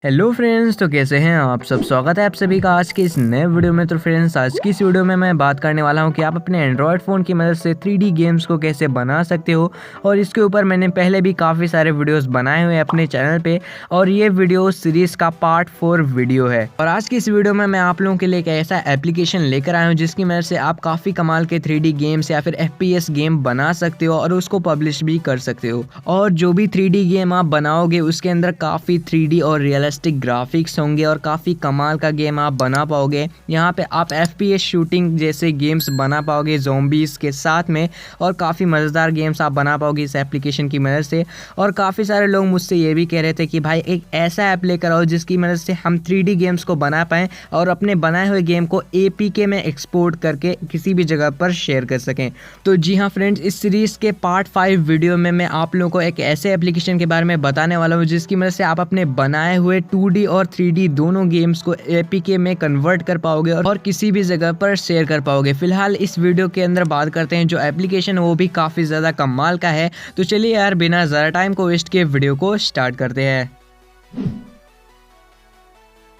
Hello friends, तो कैसे हैं आप सब। स्वागत है आप सभी का आज के इस नए वीडियो में। तो फ्रेंड्स, आज की इस वीडियो में मैं बात करने वाला हूं कि आप अपने एंड्रॉयड फ़ोन की मदद से 3D गेम्स को कैसे बना सकते हो। और इसके ऊपर मैंने पहले भी काफ़ी सारे वीडियोस बनाए हुए हैं अपने चैनल पे, और ये वीडियो सीरीज़ का पार्ट 4 वीडियो है। और आज की इस वीडियो में मैं आप लोगों के लिए एक ऐसा एप्लीकेशन लेकर आया हूँ जिसकी मदद से आप काफ़ी कमाल के 3D गेम्स या फिर FPS गेम बना सकते हो और उसको पब्लिश भी कर सकते हो। और जो भी 3D गेम आप बनाओगे उसके अंदर काफ़ी 3D और रियलिस्टिक ग्राफिक्स होंगे और काफ़ी कमाल का गेम आप बना पाओगे। यहाँ पे आप FPS शूटिंग जैसे गेम्स बना पाओगे ज़ॉम्बीज़ के साथ में, और काफ़ी मज़ेदार गेम्स आप बना पाओगे इस एप्लीकेशन की मदद से। और काफ़ी सारे लोग मुझसे ये भी कह रहे थे कि भाई एक ऐसा ऐप लेकर आओ जिसकी मदद से हम 3D गेम्स को बना पाएँ और अपने बनाए हुए गेम को APK में एक्सपोर्ट करके किसी भी जगह पर शेयर कर सकें। तो जी हाँ फ्रेंड्स, इस सीरीज़ के पार्ट 5 वीडियो में मैं आप लोगों को एक ऐसे एप्लीकेशन के बारे में बताने वाला हूँ जिसकी मदद से आप अपने बनाए हुए 2D और 3D दोनों गेम्स को APK में कन्वर्ट कर पाओगे और किसी भी जगह पर शेयर कर पाओगे। फिलहाल इस वीडियो के अंदर बात करते हैं जो एप्लीकेशन वो भी काफ़ी ज़्यादा कमाल का है। तो चलिए यार, बिना ज़्यादा टाइम को वेस्ट किए वीडियो को स्टार्ट करते हैं।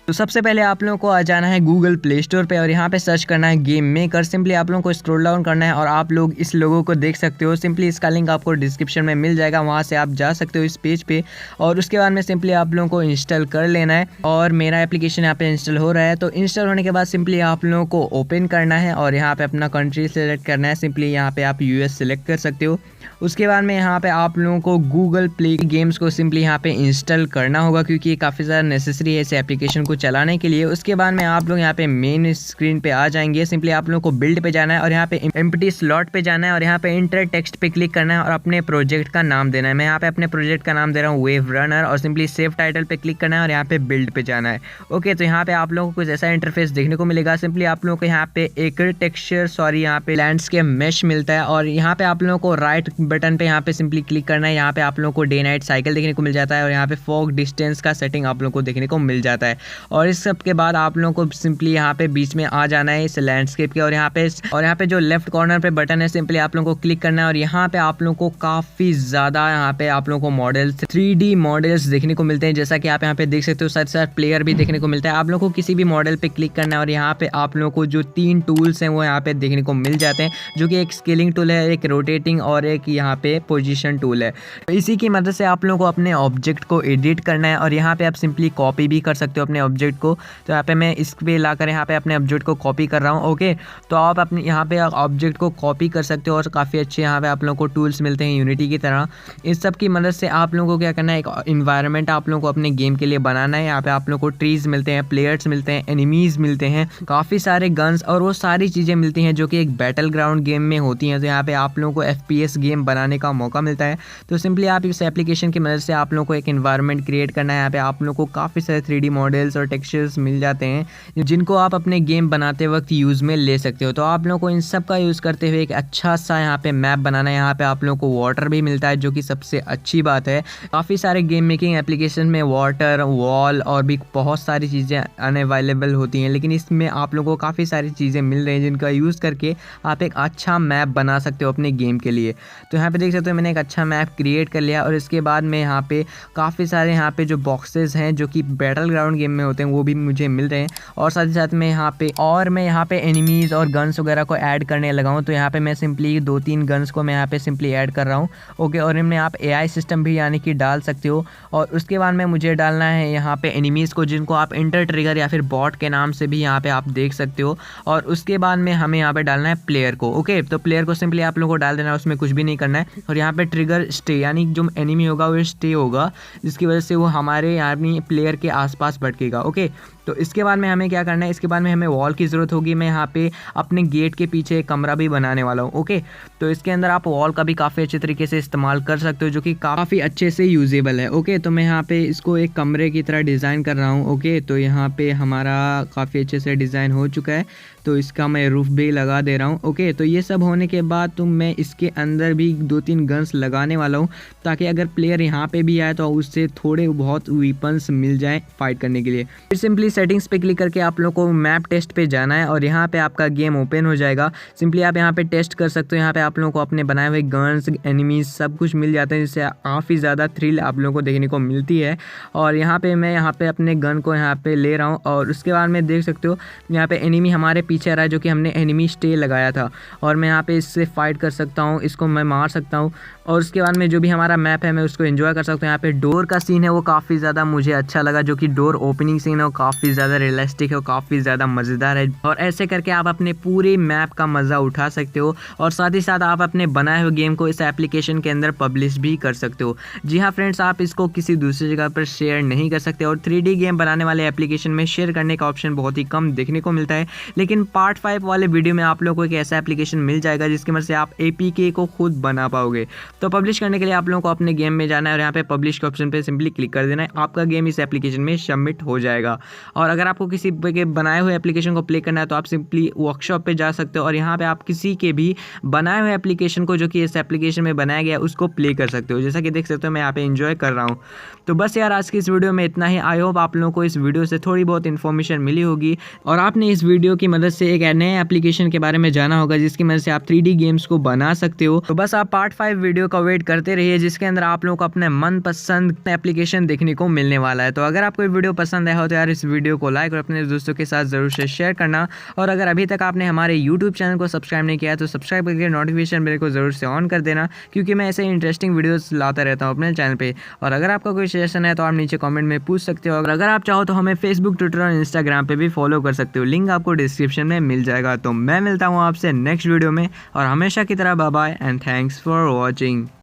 तो सबसे पहले आप लोगों को आ जाना है गूगल प्ले स्टोर पे और यहाँ पे सर्च करना है गेम मेकर। सिंपली आप लोगों को स्क्रॉल डाउन करना है और आप लोग इस लोगो को देख सकते हो। सिंपली इसका लिंक आपको डिस्क्रिप्शन में मिल जाएगा, वहाँ से आप जा सकते हो इस पेज पे। और उसके बाद में सिंपली आप लोगों को इंस्टॉल कर लेना है और मेरा एप्लीकेशन यहाँ पे इंस्टॉल हो रहा है। तो इंस्टॉल होने के बाद सिंपली आप लोगों को ओपन करना है और यहाँ पे अपना कंट्री सेलेक्ट करना है। सिंपली यहाँ पे आप US सेलेक्ट कर सकते हो। उसके बाद में यहाँ पे आप लोगों को गूगल प्ले गेम्स को सिंपली यहाँ पे इंस्टॉल करना होगा क्योंकि ये काफ़ी ज़्यादा नेसेसरी है इस एप्लीकेशन को चलाने के लिए। उसके बाद में आप लोग यहाँ पे मेन स्क्रीन पे आ जाएंगे। सिंपली आप लोगों को बिल्ड पे जाना है और यहाँ पे एम्प्टी स्लॉट पे जाना है और यहाँ पे इंटर टेक्स्ट पे क्लिक करना है और अपने प्रोजेक्ट का नाम देना है। मैं यहाँ पे अपने प्रोजेक्ट का नाम दे रहा हूँ वेव रनर, और सिंपली सेव टाइटल पे क्लिक करना है और यहाँ पे बिल्ड पे जाना है। ओके, तो यहाँ पे आप लोगों को कुछ ऐसा इंटरफेस देखने को मिलेगा। सिंपली आप लोगों को यहाँ पे एक टेक्सचर यहाँ पे लैंडस्केप मेश मिलता है और यहाँ पे आप लोगों को राइट बटन पे यहाँ पे सिंपली क्लिक करना है। यहाँ पे आप लोगों को डे नाइट साइकिल देखने को मिल जाता है और यहाँ पे फॉग डिस्टेंस का सेटिंग आप लोगों को देखने को मिल जाता है। और इस सब के बाद आप लोगों को सिंपली यहाँ पे बीच में आ जाना है इस लैंडस्केप के, और यहाँ पे जो लेफ्ट कॉर्नर पे बटन है सिंपली आप लोगों को क्लिक करना है और यहाँ पे आप लोगों को काफ़ी ज़्यादा यहाँ पे आप लोगों को मॉडल्स 3D मॉडल्स देखने को मिलते हैं। जैसा कि आप यहाँ पे देख सकते हो, साथ साथ प्लेयर भी देखने को मिलता है। आप लोगों को किसी भी मॉडल पे क्लिक करना है और यहाँ पे आप लोगों को जो 3 टूल्स हैं वो यहाँ पे देखने को मिल जाते हैं, जो कि एक स्केलिंग टूल है, एक रोटेटिंग और एक यहाँ पे पोजीशन टूल है। तो इसी की मदद से आप लोगों को अपने ऑब्जेक्ट को एडिट करना है और यहाँ पे आप सिंपली कॉपी भी कर सकते हो अपने ऑब्जेक्ट को। तो यहाँ पे मैं इस पे लाकर यहाँ पे अपने ऑब्जेक्ट को कॉपी कर रहा हूँ। ओके, तो आप अपने यहाँ पे ऑब्जेक्ट को कॉपी कर सकते हो और काफ़ी अच्छे यहाँ पे आप लोगों को टूल्स मिलते हैं यूनिटी की तरह। इस सब की मदद से आप लोगों को क्या करना है, एक इन्वायरमेंट आप लोगों को अपने गेम के लिए बनाना है। यहाँ पे आप लोगों को ट्रीज मिलते हैं, प्लेयर्स मिलते हैं, एनिमीज मिलते हैं, काफ़ी सारे गन्स और वो सारी चीज़ें मिलती हैं जो कि एक बैटल ग्राउंड गेम में होती हैं। तो यहाँ पे आप लोगों को FPS गेम बनाने का मौका मिलता है। तो सिंपली आप इस एप्लीकेशन की मदद से आप लोगों को एक इन्वायरमेंट क्रिएट करना है। यहाँ पे आप लोगों को काफ़ी सारे 3D मॉडल्स और टेक्सचर्स मिल जाते हैं जिनको आप अपने गेम बनाते वक्त यूज़ में ले सकते हो। तो आप लोगों को इन सब का यूज़ करते हुए एक अच्छा सा यहाँ पे मैप बनाना है। यहाँ पे आप लोगों को वाटर भी मिलता है, जो कि सबसे अच्छी बात है। काफ़ी सारे गेम मेकिंग एप्लीकेशन में वाटर, वॉल और भी बहुत सारी चीज़ें अनअवेलेबल होती हैं, लेकिन इसमें आप लोगों को काफ़ी सारी चीज़ें मिल रही हैं जिनका यूज़ करके आप एक अच्छा मैप बना सकते हो अपने गेम के लिए। तो यहाँ पे देख सकते हो मैंने एक अच्छा मैप क्रिएट कर लिया और इसके बाद में यहाँ पे काफ़ी सारे यहाँ पे जो बॉक्सेस हैं जो कि बैटल ग्राउंड गेम में होते हैं वो भी मुझे मिल रहे हैं। और साथ ही साथ में यहाँ पे एनिमीज़ और गन्स वगैरह को ऐड करने लगा हूँ। तो यहाँ पे मैं सिंपली 2-3 गन्स को मैं यहाँ पे सिंपली ऐड कर रहा हूँ। ओके, और इनमें आप AI सिस्टम भी यानी कि डाल सकते हो। और उसके बाद में मुझे डालना है यहाँ पे एनिमीज़ को, जिनको आप इंटर ट्रिगर या फिर बॉट के नाम से भी यहाँ पे आप देख सकते हो। और उसके बाद में हमें यहाँ पे डालना है प्लेयर को। ओके, तो प्लेयर को सिंपली आप लोगों को डाल देना है, उसमें कुछ भी नहीं करना है। और यहाँ पे ट्रिगर स्टे यानी जो एनिमी होगा वो स्टे होगा, जिसकी वजह से वो हमारे यानी प्लेयर के आसपास भटकेगा। ओके, तो इसके बाद में हमें क्या करना है, इसके बाद में हमें वॉल की ज़रूरत होगी। मैं यहाँ पे अपने गेट के पीछे एक कमरा भी बनाने वाला हूँ। ओके, तो इसके अंदर आप वॉल का भी काफ़ी अच्छे तरीके से इस्तेमाल कर सकते हो, जो कि काफ़ी अच्छे से यूजेबल है। ओके, तो मैं यहाँ पे इसको एक कमरे की तरह डिज़ाइन कर रहा हूँ। ओके, तो यहाँ पे हमारा काफ़ी अच्छे से डिज़ाइन हो चुका है, तो इसका मैं रूफ भी लगा दे रहा हूँ। ओके, तो ये सब होने के बाद तो मैं इसके अंदर भी 2-3 गन्स लगाने वाला हूँ, ताकि अगर प्लेयर यहाँ पे भी आए तो उससे थोड़े बहुत वीपन्स मिल जाएँ फाइट करने के लिए। फिर सिंपली सेटिंग्स पे क्लिक करके आप लोग को मैप टेस्ट पे जाना है और यहाँ पे आपका गेम ओपन हो जाएगा। सिंपली आप यहाँ पे टेस्ट कर सकते हो। यहाँ पे आप लोगों को अपने बनाए हुए गन्स, एनिमीज सब कुछ मिल जाते हैं, जिससे काफ़ी ज़्यादा थ्रिल आप लोगों को देखने को मिलती है। और यहाँ पे मैं यहाँ पे अपने गन को यहाँ पे ले रहा हूँ और उसके बाद में देख सकते हो यहाँ पे एनिमी हमारे पीछे आ रहा है, जो कि हमने एनिमी स्टे लगाया था। और मैं यहाँ पे इससे फाइट कर सकता हूँ, इसको मैं मार सकता हूँ। और उसके बाद में जो भी हमारा मैप है मैं उसको एंजॉय कर सकता हूँ। यहाँ पे डोर का सीन है वो काफ़ी ज़्यादा मुझे अच्छा लगा, जो कि डोर ओपनिंग सीन है वो काफ़ी ज़्यादा रियलिस्टिक है, वो काफ़ी ज़्यादा मज़ेदार है। और ऐसे करके आप अपने पूरे मैप का मज़ा उठा सकते हो और साथ ही साथ आप अपने बनाए हुए गेम को इस एप्लीकेशन के अंदर पब्लिश भी कर सकते हो। जी हाँ फ्रेंड्स, आप इसको किसी दूसरी जगह पर शेयर नहीं कर सकते। और 3D गेम बनाने वाले एप्लीकेशन में शेयर करने का ऑप्शन बहुत ही कम देखने को मिलता है, लेकिन पार्ट 5 वाले वीडियो में आप लोगों को एक ऐसा एप्लीकेशन मिल जाएगा जिसकी मदद से आप APK को खुद बना पाओगे। तो पब्लिश करने के लिए आप लोगों को अपने गेम में जाना है और यहाँ पे पब्लिश के ऑप्शन पे सिंपली क्लिक कर देना है। आपका गेम इस एप्लीकेशन में सबमिट हो जाएगा। और अगर आपको किसी के बनाए हुए एप्लीकेशन को प्ले करना है तो आप सिंपली वर्कशॉप पे जा सकते हो और यहाँ पे आप किसी के भी बनाए हुए एप्लीकेशन को, जो कि इस एप्लीकेशन में बनाया गया है, उसको प्ले कर सकते हो। जैसा कि देख सकते हो मैं यहाँ पे एंजॉय कर रहा हूँ। तो बस यार आज की इस वीडियो में इतना ही। आई होप आप लोगों को इस वीडियो से थोड़ी बहुत इन्फॉर्मेशन मिली होगी और आपने इस वीडियो की मदद से एक नए एप्लीकेशन के बारे में जाना होगा जिसकी मदद से आप 3D गेम्स को बना सकते हो। तो बस आप पार्ट 5 वीडियो का वेट करते रहिए, जिसके अंदर आप लोगों को अपने मनपसंद एप्लीकेशन देखने को मिलने वाला है। तो अगर आपको ये वीडियो पसंद आया हो तो यार इस वीडियो को लाइक और अपने दोस्तों के साथ जरूर से शेयर करना। और अगर अभी तक आपने हमारे यूट्यूब चैनल को सब्सक्राइब नहीं किया तो सब्सक्राइब करके नोटिफिकेशन बेल को जरूर से ऑन कर देना, क्योंकि मैं ऐसे इंटरेस्टिंग वीडियोस लाता रहता हूँ अपने चैनल पे। और अगर आपका कोई सजेशन है तो आप नीचे कमेंट में पूछ सकते हो। और अगर आप चाहो तो हमें फेसबुक, ट्विटर और इंस्टाग्राम पे भी फॉलो कर सकते हो, लिंक आपको डिस्क्रिप्शन में मिल जाएगा। तो मैं मिलता हूँ आपसे नेक्स्ट वीडियो में और हमेशा की तरह bye bye and thanks for watching.